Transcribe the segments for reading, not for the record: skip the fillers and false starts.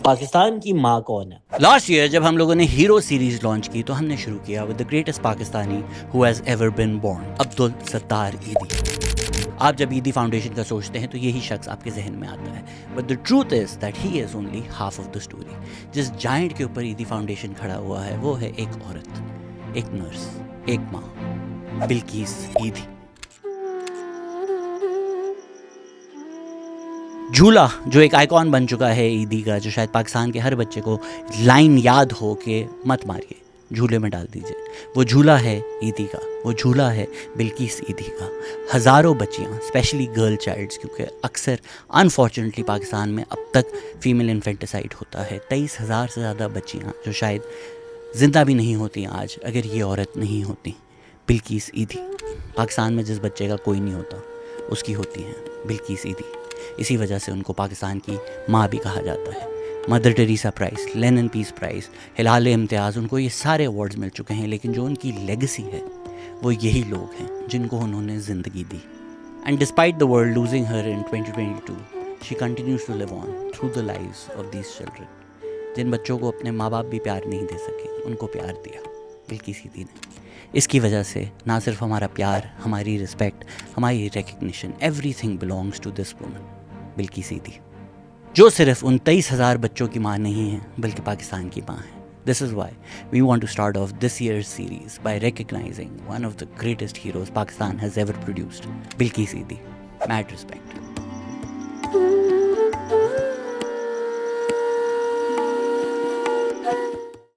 پاکستان کی ماں کون ہے؟ لاسٹ ایئر جب ہم لوگوں نے ہیرو سیریز لانچ کی تو ہم نے شروع کیا with the greatest Pakistani who has ever been born, Abdul Sattar Edhi. آپ جب ایدھی فاؤنڈیشن کا سوچتے ہیں تو یہی شخص آپ کے ذہن میں آتا ہے، but the truth is that he is only half of the story. جس جائنٹ کے اوپر ایدھی فاؤنڈیشن کھڑا ہوا ہے وہ ہے ایک عورت، ایک نرس، ایک ماں، بلقیس ایدھی۔ جھولا جو ایک آئیکن بن چکا ہے ایدھی کا، جو شاید پاکستان کے ہر بچے کو لائن یاد ہو کہ مت ماریے، جھولے میں ڈال دیجئے، وہ جھولا ہے ایدھی کا، وہ جھولا ہے بلقیس ایدھی کا۔ ہزاروں بچیاں، اسپیشلی گرل چائلڈس، کیونکہ اکثر انفارچونیٹلی پاکستان میں اب تک فیمیل انفینٹیسائڈ ہوتا ہے، 23,000 سے زیادہ بچیاں جو شاید زندہ بھی نہیں ہوتی آج اگر یہ عورت نہیں ہوتی، بلقیس ایدھی۔ پاکستان میں جس بچے کا کوئی نہیں ہوتا اس کی ہوتی ہیں بلقیس ایدھی، اسی وجہ سے ان کو پاکستان کی ماں بھی کہا جاتا ہے۔ مدر ٹریسا پرائز، لینن پیس پرائز، ہلال امتیاز، ان کو یہ سارے ایوارڈز مل چکے ہیں، لیکن جو ان کی لیگسی ہے وہ یہی لوگ ہیں جن کو انہوں نے زندگی دی۔ And despite the world losing her in 2022 she continues to live on through the lives of these children. جن بچوں کو اپنے ماں باپ بھی پیار نہیں دے سکے ان کو پیار دیا بلقیس ایدھی نے۔ اس کی وجہ سے نہ صرف ہمارا پیار، ہماری رسپیکٹ، ہماری recognition, everything belongs to this woman, Bilquis Edhi, جو صرف ان 23,000 بچوں کی ماں نہیں ہے بلکہ پاکستان کی ماں ہے۔ This is why we want to start off this year's series by recognizing one of the greatest heroes Pakistan has ever produced, Bilqis Eidhi. Mad respect.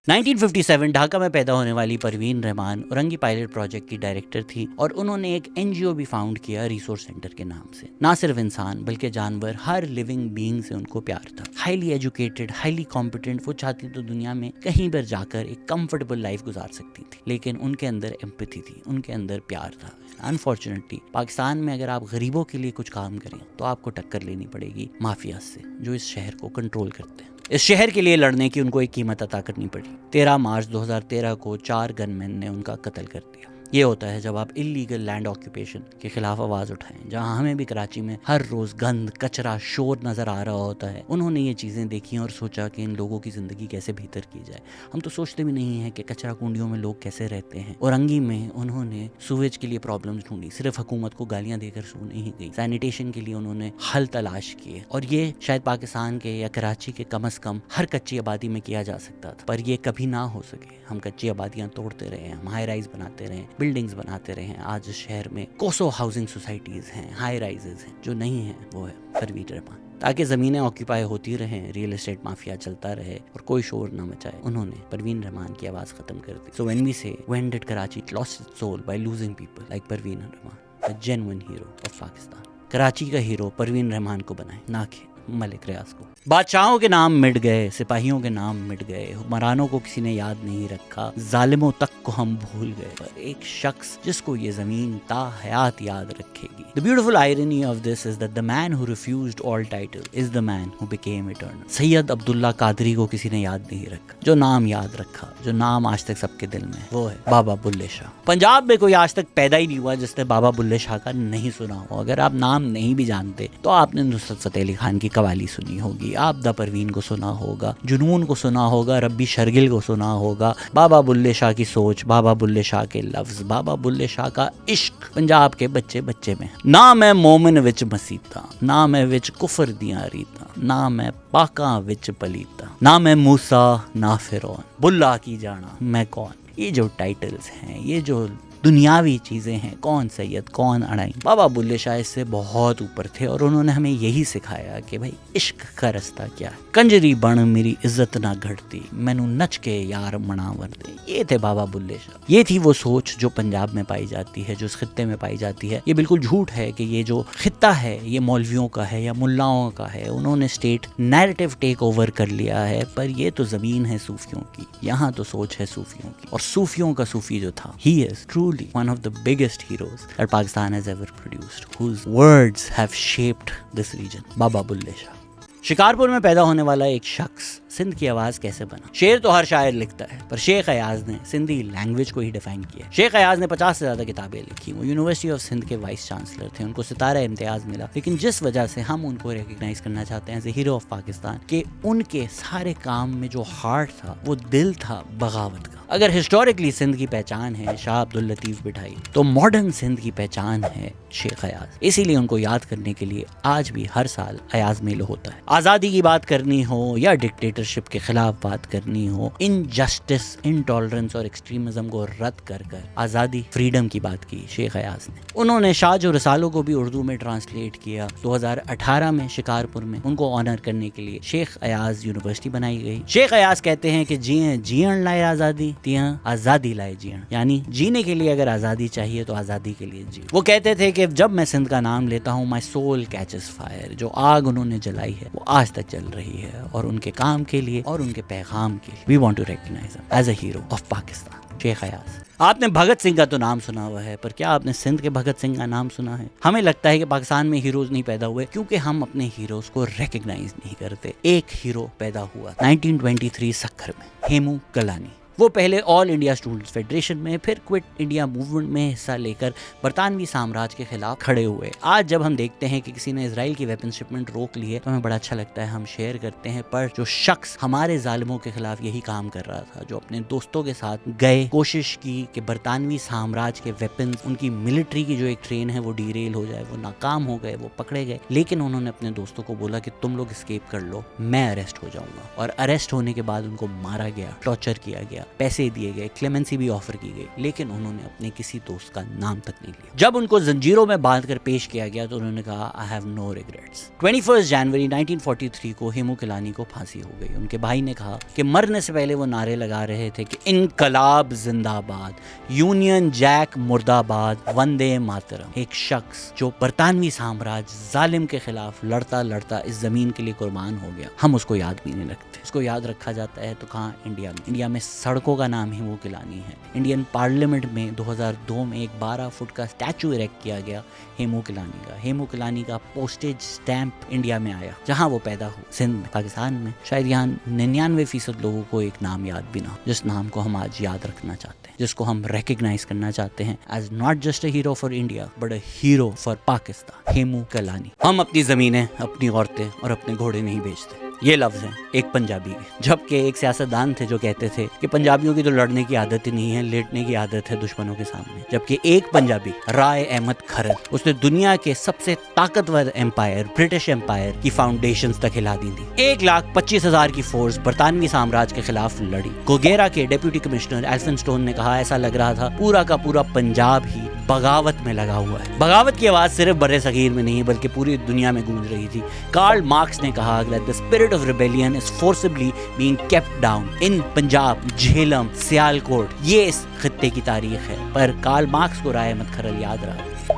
1957 Dhaka میں پیدا ہونے والی پروین رحمان اورنگی پائلٹ پروجیکٹ کی ڈائریکٹر تھی، اور انہوں نے ایک NGO بھی فاؤنڈ کیا ریسورس سینٹر کے نام سے۔ نہ صرف انسان بلکہ جانور، ہر لیونگ بینگ سے ان کو پیار تھا۔ ہائیلی ایجوکیٹڈ، ہائیلی کمپیٹنٹ، وہ چاہتی تو دنیا میں کہیں پر جا کر ایک کمفرٹیبل لائف گزار سکتی تھی، لیکن ان کے اندر ایمپتھی تھی، ان کے اندر پیار تھا۔ انفارچونیٹلی پاکستان میں اگر آپ غریبوں کے لیے کچھ کام کریں تو آپ کو ٹکر لینی پڑے گی مافیا سے، جو اس شہر کو کنٹرول کرتے ہیں۔ اس شہر کے لیے لڑنے کی ان کو ایک قیمت عطا کرنی پڑی۔ 13 مارچ 2013 کو 4 گن مین نے ان کا قتل کر دیا۔ یہ ہوتا ہے جب آپ اللیگل لینڈ آکیوپیشن کے خلاف آواز اٹھائیں، جہاں ہمیں بھی کراچی میں ہر روز گند، کچرا، شور نظر آ رہا ہوتا ہے۔ انہوں نے یہ چیزیں دیکھی اور سوچا کہ ان لوگوں کی زندگی کیسے بہتر کی جائے۔ ہم تو سوچتے بھی نہیں ہیں کہ کچرا کنڈیوں میں لوگ کیسے رہتے ہیں۔ اورنگی میں انہوں نے سویج کے لیے پرابلمز ڈھونڈی، صرف حکومت کو گالیاں دے کر سو نہیں گئی۔ سینیٹیشن کے لیے انہوں نے حل تلاش کیے، اور یہ شاید پاکستان کے یا کراچی کے کم از کم ہر کچی آبادی میں کیا جا سکتا تھا، پر یہ کبھی نہ ہو سکے۔ ہم کچی آبادیاں توڑتے رہے، ہم ہائی رائز بناتے رہے، بلڈنگز بناتے رہے۔ آج اس شہر میں کوسو ہاؤسنگ سوسائٹیز ہیں، ہائی رائزز ہیں، جو نہیں ہیں وہ ہے پروین رحمان۔ تاکہ زمینیں آکیوپائی ہوتی رہیں، ریئل اسٹیٹ مافیا چلتا رہے اور کوئی شور نہ مچائے، انہوں نے پروین رحمان کی آواز ختم کر دی۔ So when we say when did Karachi lost its soul by losing people like Parveen Rahman, a genuine hero of Pakistan۔ Karachi کا ہیرو پروین رحمان کو بنائے، نہ کہ ملک ریاض کو۔ بادشاہوں کے نام مٹ گئے، سپاہیوں کے نام مٹ گئے، حکمرانوں کو کسی نے یاد نہیں رکھا، ظالموں تک کو ہم بھول گئے، پر ایک شخص جس کو یہ زمین تا حیات یاد رکھے گی۔ The beautiful irony of this is that the man who refused all title is the man who became eternal۔ سید عبداللہ قادری کو کسی نے یاد نہیں رکھا، جو نام یاد رکھا، جو نام آج تک سب کے دل میں ہے، وہ ہے بابا بلے شاہ۔ پنجاب میں کوئی آج تک پیدا ہی نہیں ہوا جس نے بابا بلے شاہ کا نہیں سنا ہو۔ اگر آپ نام نہیں بھی جانتے تو آپ نے نصرت فتح علی خان کی قوالی سنی ہوگی، آبدہ پروین کو سنا ہوگا، جنون کو سنا ہوگا، ربی شرگل کو سنا ہوگا۔ بابا بلے شاہ کی سوچ، بابا بلے شاہ کے لفظ، بابا بلے شاہ کا عشق پنجاب کے بچے بچے میں۔ نہ میں مومن وچ مسیتا، نہ میں وچ کفر دیاں ریتاں، نہ میں پاکاں وچ پلیتا، نہ میں موسیٰ نہ فرعون، بلا کی جانا میں کون۔ یہ جو ٹائٹلز ہیں، یہ جو دنیاوی چیزیں ہیں، کون سید، کون اڑائی، بابا بلے شاہ اس سے بہت اوپر تھے، اور انہوں نے ہمیں یہی سکھایا کہ بھائی عشق کا رستہ کیا ہے۔ کنجری بن میری عزت نہ گھٹتی، مینوں نچ کے یار مناور دے۔ یہ تھے بابا بلے شاہ۔ یہ تھی وہ سوچ جو پنجاب میں پائی جاتی ہے، جو اس خطے میں پائی جاتی ہے۔ یہ بالکل جھوٹ ہے کہ یہ جو خطہ ہے یہ مولویوں کا ہے یا ملاؤں کا ہے، انہوں نے اسٹیٹ نیریٹو ٹیک اوور کر لیا ہے، پر یہ تو زمین ہے صوفیوں کی، یہاں تو سوچ ہے صوفیوں کی، اور صوفیوں کا صوفی جو تھا، he is truly one of the biggest heroes that Pakistan has ever produced, whose words have shaped this region. Baba Bulle Shah. Shikarpur میں پیدا ہونے والا ایک شخص سندھ کی آواز کیسے بنا؟ شعر تو ہر شاعر لکھتا ہے، پر شیخ ایاز نے سندھی لینگویج کو ہی ڈیفائن کیا۔ شیخ ایاز نے 50 سے زیادہ کتابیں لکھی، وہ یونیورسٹی آف سندھ کے وائس چانسلر تھے، ان کو ستارہ امتیاز ملا، لیکن جس وجہ سے ہم ان کو ریکگنائز کرنا چاہتے ہیں as a hero of Pakistan, کہ ان کے سارے کام میں جو ہارٹ تھا، وہ دل تھا بغاوت کا۔ اگر ہسٹوریکلی سندھ کی پہچان ہے شاہ عبداللطیف بٹھائی، تو ماڈرن سندھ کی پہچان ہے شیخ ایاز۔ اسی لیے ان کو یاد کرنے کے لیے آج بھی ہر سال ایاز میلہ ہوتا ہے۔ آزادی کی بات کرنی ہو یا ڈکٹیٹرشپ کے خلاف بات کرنی ہو، انجسٹس، انٹالرنس اور ایکسٹریمزم کو رد کر کر آزادی، فریڈم کی بات کی شیخ ایاز نے۔ انہوں نے شاہ جو رسالوں کو بھی اردو میں ٹرانسلیٹ کیا۔ 2018 میں شکارپور میں ان کو آنر کرنے کے لیے شیخ ایاز یونیورسٹی بنائی گئی۔ شیخ ایاز کہتے ہیں کہ جیئن لائے آزادی، تیاں آزادی لائے جیئن، یعنی جینے کے لیے اگر آزادی چاہیے تو آزادی کے لیے جی۔ وہ کہتے تھے کہ جب میں سندھ کا نام لیتا ہوں، مائی سول کیچز فائر، جو آگ انہوں نے جلائی ہے وہ آج تک جل رہی ہے، اور ان کے کام کے لیے اور ان کے پیغام کے لیے وی وانٹ ٹو ریکگنائز ہم as a hero of Pakistan, شیخ ایاز۔ آپ نے بھگت سنگھ کا تو نام سنا ہوا ہے، پر کیا آپ نے سندھ کے بھگت سنگھ کا نام سنا ہے؟ ہمیں لگتا ہے کہ پاکستان میں ہیروز نہیں پیدا ہوئے کیونکہ ہم اپنے ہیروز کو ریکگنائز نہیں کرتے۔ ایک ہیرو پیدا ہوا 1923 سکھر میں، ہیمو کلانی۔ وہ پہلے آل انڈیا اسٹوڈنٹس فیڈریشن میں، پھر کوئٹ انڈیا موومنٹ میں حصہ لے کر برطانوی سامراج کے خلاف کھڑے ہوئے۔ آج جب ہم دیکھتے ہیں کہ کسی نے اسرائیل کی ویپن شپمنٹ روک لی ہے تو ہمیں بڑا اچھا لگتا ہے، ہم شیئر کرتے ہیں، پر جو شخص ہمارے ظالموں کے خلاف یہی کام کر رہا تھا، جو اپنے دوستوں کے ساتھ گئے، کوشش کی کہ برطانوی سامراج کے ویپنز، ان کی ملٹری کی جو ایک ٹرین ہے وہ ڈیریل ہو جائے، وہ ناکام ہو گئے، وہ پکڑے گئے، لیکن انہوں نے اپنے دوستوں کو بولا کہ تم لوگ اسکیپ کر لو، میں اریسٹ ہو جاؤں گا، اور اریسٹ ہونے کے بعد ان کو مارا گیا، ٹارچر کیا گیا، پیسے دیے گئے، کلیمنسی بھی آفر کی گئی، لیکن انہوں نے اپنے کسی دوست کا نام تک نہیں لیا۔ جب ان کو زنجیروں میں باندھ کر پیش کیا گیا تو انہوں نے کہا I have no regrets۔ 21 جنوری 1943 کو ہیمو کلانی کو پھانسی ہو گئی۔ ان کے بھائی نے کہا کہ مرنے سے پہلے وہ نعرے لگا رہے تھے کہ انقلاب زندہ باد، یونین جیک مرد آباد، وندے ماترم۔ ایک شخص جو برطانوی سامراج ظالم کے خلاف لڑتا لڑتا اس زمین کے لیے قربان ہو گیا، ہم اس کو یاد بھی نہیں رکھتے۔ اس کو یاد رکھا جاتا ہے تو کہاں؟ انڈیا میں سڑکوں کا نام ہیمو کلانی ہے۔ انڈین پارلیمنٹ میں 2002 میں ایک 12 فٹ کا اسٹیچو ایریکٹ کیا گیا ہیمو کلانی کا۔ ہیمو کلانی کا پوسٹیج سٹیمپ انڈیا میں آیا جہاں وہ پیدا ہو، سندھ میں، پاکستان میں۔ شاید یہاں 99% لوگوں کو ایک نام یاد بھی نہ ہو، جس نام کو ہم آج یاد رکھنا چاہتے ہیں، جس کو ہم ریکگنائز کرنا چاہتے ہیں as not just a hero for India but a hero for Pakistan, Hemu Kalani. ہم اپنی زمینیں، اپنی عورتیں اور اپنے گھوڑے نہیں بیچتے، یہ لفظ ہیں ایک پنجابی کے، جبکہ ایک سیاستدان تھے جو کہتے تھے کہ پنجابیوں کی تو لڑنے کی عادت ہی نہیں ہے، لیٹنے کی عادت ہے دشمنوں کے سامنے۔ جبکہ ایک پنجابی، رائے احمد کھرل، اس نے دنیا کے سب سے طاقتور امپائر، برٹش امپائر کی فاؤنڈیشنز تک ہلا دی تھی۔ 1,25,000 کی فورس برطانوی سامراج کے خلاف لڑی۔ گوگیرا کے ڈیپٹی کمشنر ایلفنسٹون نے کہا ایسا لگ رہا تھا پورا کا پورا پنجاب ہی بغاوت میں لگا ہوا ہے۔ بغاوت کی آواز صرف بر صغیر میں نہیں بلکہ پوری دنیا میں گونج رہی تھی۔ کارل مارکس نے کہا that the spirit of rebellion is forcibly being kept down in Punjab, Jhelum, Sialkot. یہ اس خطے کی تاریخ ہے، پر کارل مارکس کو رائے احمد کھرل یاد رہا،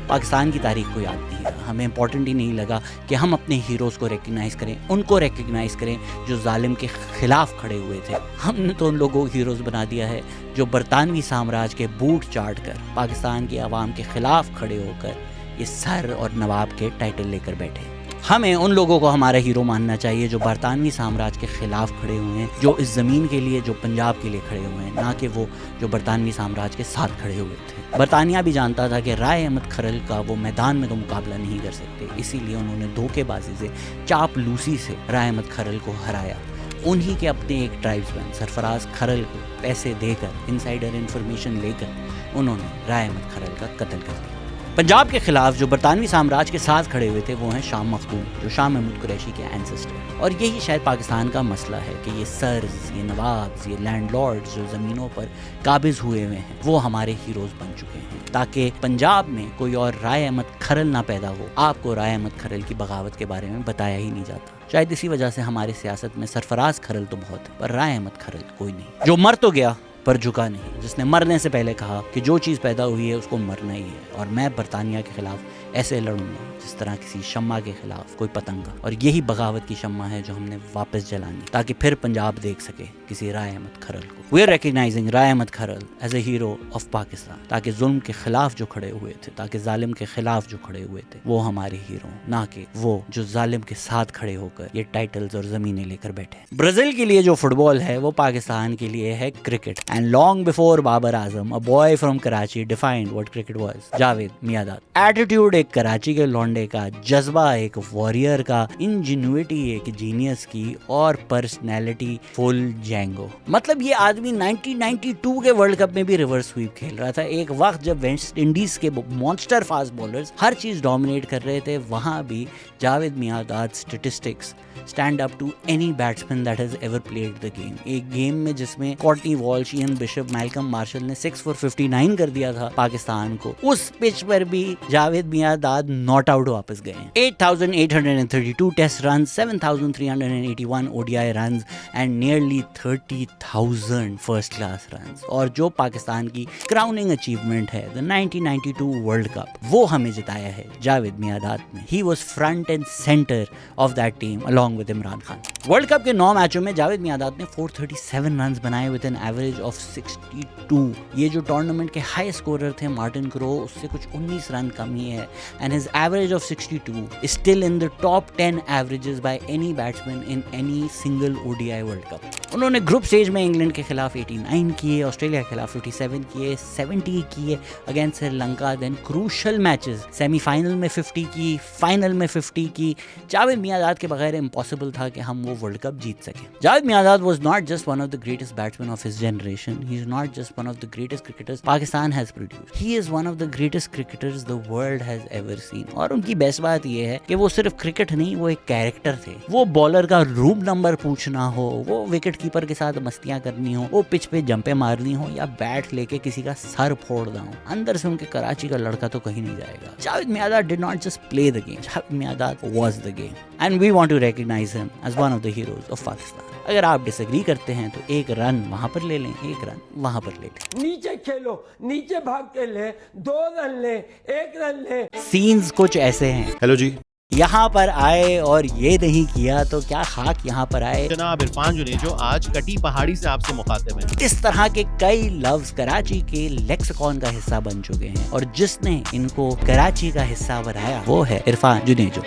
پاکستان کی تاریخ کو یاد نہیں رہا۔ ہمیں امپورٹنٹ ہی نہیں لگا کہ ہم اپنے ہیروز کو ریکگنائز کریں، ان کو ریکگنائز کریں جو ظالم کے خلاف کھڑے ہوئے تھے۔ ہم نے تو ان لوگوں کو ہیروز بنا دیا ہے جو برطانوی سامراج کے بوٹ چاٹ کر پاکستان کی عوام کے خلاف کھڑے ہو کر یہ سر اور نواب کے ٹائٹل لے کر بیٹھے۔ ہمیں ان لوگوں کو ہمارا ہیرو ماننا چاہیے جو برطانوی سامراج کے خلاف کھڑے ہوئے ہیں، جو اس زمین کے لیے، جو پنجاب کے لیے کھڑے ہوئے ہیں، نہ کہ وہ جو برطانوی سامراج کے ساتھ کھڑے ہوئے تھے۔ برطانیہ بھی جانتا تھا کہ رائے احمد کھرل کا وہ میدان میں تو مقابلہ نہیں کر سکتے، اسی لیے انہوں نے دھوکے بازی سے، چاپلوسی سے رائے احمد کھرل کو ہرایا۔ انہی کے اپنے ایک ٹرائبسمین سرفراز کھرل کو پیسے دے کر، انسائڈر انفارمیشن لے کر، انہوں نے رائے احمد کھرل کا قتل کر دیا۔ پنجاب کے خلاف جو برطانوی سامراج کے ساتھ کھڑے ہوئے تھے وہ ہیں شام مخدوم، جو شاہ محمود قریشی کے اینسسٹر۔ اور یہی شاید پاکستان کا مسئلہ ہے کہ یہ سرز، یہ نوابز، یہ لینڈ لارڈز جو زمینوں پر قابض ہوئے ہوئے ہیں وہ ہمارے ہیروز بن چکے ہیں، تاکہ پنجاب میں کوئی اور رائے احمد کھرل نہ پیدا ہو۔ آپ کو رائے احمد کھرل کی بغاوت کے بارے میں بتایا ہی نہیں جاتا۔ شاید اسی وجہ سے ہماری سیاست میں سرفراز کھرل تو بہت ہے پر رائے احمد کھرل کوئی نہیں، جو مر تو گیا پر جھکا نہیں، جس نے مرنے سے پہلے کہا کہ جو چیز پیدا ہوئی ہے اس کو مرنا ہی ہے، اور میں برطانیہ کے خلاف ایسے لڑوں گا جس طرح کسی شمع کے خلاف کوئی پتنگا, اور یہی بغاوت کی شمع ہے جو ہم نے واپس جلانی تاکہ پھر پنجاب دیکھ سکے کسی رائے احمد کھرل کو. We are recognizing Rai Ahmad Kharal as a hero of Pakistan, تاکہ ظلم کے خلاف جو کھڑے ہوئے تھے, تاکہ ظالم کے خلاف جو کھڑے ہوئے تھے وہ ہمارے ہیرو, نہ کہ وہ جو ظالم کے ساتھ کھڑے ہو کر یہ ٹائٹلز اور زمینیں لے کر بیٹھے. برازیل کے لیے جو فٹ بال ہے وہ پاکستان کے لیے ہے cricket, and long before Babar Azam a boy from Karachi defined what cricket was, Javed Miandad. Attitude ایک کراچی کے لونڈے کا, جذبہ ایک وارئر کا, انجینوٹی ایک جینیس کی, اور پرسنالٹی فل جینگو. مطلب یہ آدمی 1992 کے ورلڈ کپ میں بھی ریورس سویپ کھیل رہا تھا. ایک وقت جب ویسٹ انڈیز کے مانسٹر فاسٹ بولرز ہر چیز ڈومینیٹ کر رہے تھے, وہاں بھی Javed Miandad statistics stand up to any batsman that has ever played the game. ایک گیم میں جس میں Courtney Walsh, Ian Bishop, Malcolm Marshall نے 6 for 59 کر دیا تھا پاکستان کو, اس پچ پر بھی جاوید میانداد ناٹ آؤٹ واپس گئے ہیں. 8,832 test runs, 7,381 ODI runs and nearly 30,000 first class runs. اور جو پاکستان کی کراؤننگ اچیومنٹ ہے the 1992 ورلڈ کپ, وہ ہمیں جتایا ہے جاوید میانداد نے. He was front and center of that team along with Imran Khan. World cup کے 9 میچوں میں جاوید میانداد نے 437 رنز بنائے with an average of 62. یہ جو ٹورنامنٹ کے ہائی اسکورر تھے مارٹن کرو, اس سے کچھ 19 رن کم ہی ہے, and his average of 62 is still in the top 10 averages by any batsman in any single ODI World Cup. انہوں نے گروپ سٹیج میں انگلینڈ کے خلاف 89 کیے, آسٹریلیا کے خلاف 57 کیے, 70 کیے اگینسٹ سری لنکا, دین کروشل میچز سیمی فائنل میں 50 کی, فائنل میں 50 کی. جاوید میانداد کے بغیر امپاسبل تھا کہ ہم وہ ورلڈ کپ جیت سکیں. Javed Miandad was not just one of the greatest batsman of his generation, he is not just one of the greatest cricketers Pakistan has produced, he is one of the greatest cricketers the world has ever seen. اور ان کی best بات یہ ہے کہ وہ صرف cricket نہیں, وہ ایک کیریکٹر تھے. وہ بالر کا روم نمبر پوچھنا ہو, وہ وکٹ کیپر کے ساتھ مستیاں کرنی ہو, وہ پچ پہ جمپیں مارنی ہو, یا بیٹ لے کے کسی کا سر پھوڑنا ہو, اندر سے ان کے کراچی کا لڑکا تو کہیں نہیں جائے گا. Javed Miandad did not just play the game, Javed Miandad was the game, and we want to recognize him as one of the heroes of Pakistan. اگر آپ ڈس ایگری کرتے ہیں تو ایک رن وہاں پر لے لیں, ایک رن وہاں پر لے لیں. نیچے کھیلو, نیچے بھاگ کے لیں, 2 رن لیں, 1 رن لیں. سینز کچھ ایسے ہیں. ہیلو جی, یہاں پر آئے اور یہ نہیں کیا تو کیا خاک یہاں پر آئے. جناب عرفان جنیجو آج کٹی پہاڑی سے آپ سے مخاطب ہیں. اس طرح کے کئی لفظ کراچی کے لیکسیکون کا حصہ بن چکے ہیں, اور جس نے ان کو کراچی کا حصہ بنایا وہ ہے Irfan Junejo.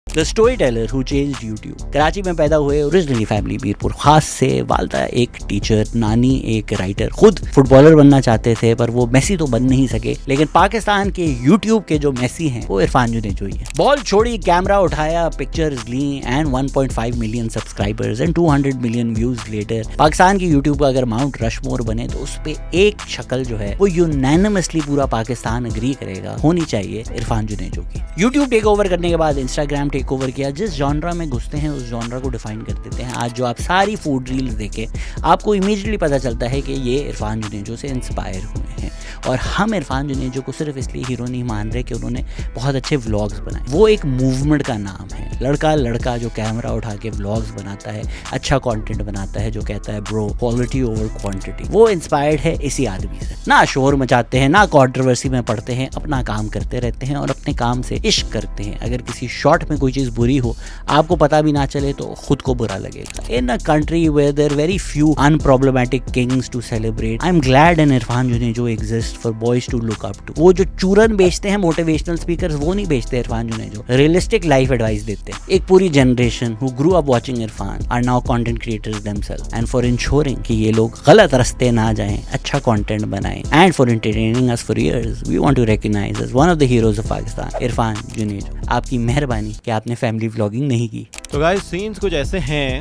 The storyteller who changed YouTube. Karachi میں پیدا ہوئے, اوریجنلی فیملی میرپور خاص سے, والدہ ایک ٹیچر, نانی ایک رائٹر, خود فٹ بالر بننا چاہتے تھے پر وہ میسی تو بن نہیں سکے. لیکن پاکستان کے یوٹیوب کے جو میسی ہیں وہ عرفان جنیجو ہی ہے. بال چھوڑی, کیمرہ اٹھایا, پکچرز لیں, and 1.5 million subscribers and 200 million views later. Pakistan کی یوٹیوب کا اگر ماؤنٹ رشمور بنے تو اس پہ ایک شکل جو ہے وہ یونینمسلی پورا پاکستان اگری کرے گا ہونی چاہیے عرفان جنیجو کی. یوٹیوب ٹیک اوور کرنے کے بعد انسٹاگرام ٹیک اوور کیا. جس جانرا میں گھستے ہیں اس جانرا کو ڈیفائن کر دیتے ہیں. آج جو آپ ساری فوڈ ریلز دیکھیں, آپ کو امیجیٹلی پتہ چلتا ہے کہ یہ عرفان جنیجو سے انسپائر ہوئے ہیں. اور ہم عرفان جنیجو کو صرف اس لیے ہیرو نہیں مان رہے کہ انہوں نے بہت اچھے ولاگز بنائے. وہ ایک موومنٹ کا نام ہے. لڑکا جو کیمرہ اٹھا کے ولاگز بناتا ہے, اچھا کانٹینٹ بناتا ہے, جو کہتا ہے برو کوالٹی اوور کوانٹٹی, وہ انسپائرڈ ہے اسی آدمی سے. نہ شور مچاتے ہیں, نہ کنٹروورسی میں پڑتے ہیں, اپنا کام کرتے رہتے ہیں اور اپنے کام سے عشق کرتے ہیں. اگر کسی شارٹ میں کوئی چیز بری ہو, آپ کو پتہ بھی نہ چلے تو خود کو برا لگے گا. In a country where there are very few unproblematic kings to celebrate, I'm glad an Irfan Junejo exists for boys to look up to. وہ جو چورن بیچتے ہیں موٹیویشنل اسپیکرز, وہ نہیں بیچتے Irfan Junejo, realistic life advice دیتے ہیں. ایک پوری generation who grew up watching Irfan are now content creators themselves, and for ensuring کہ یہ لوگ غلط رستے نہ جائیں, اچھا کنٹینٹ بنائیں, and for entertaining us for years, we want to recognize as one of the heroes of Pakistan, Irfan Junejo. آپ کی مہربانی کہ آپ نے فیملی ولاگنگ نہیں کی. تو گائز سینز کچھ ایسے ہیں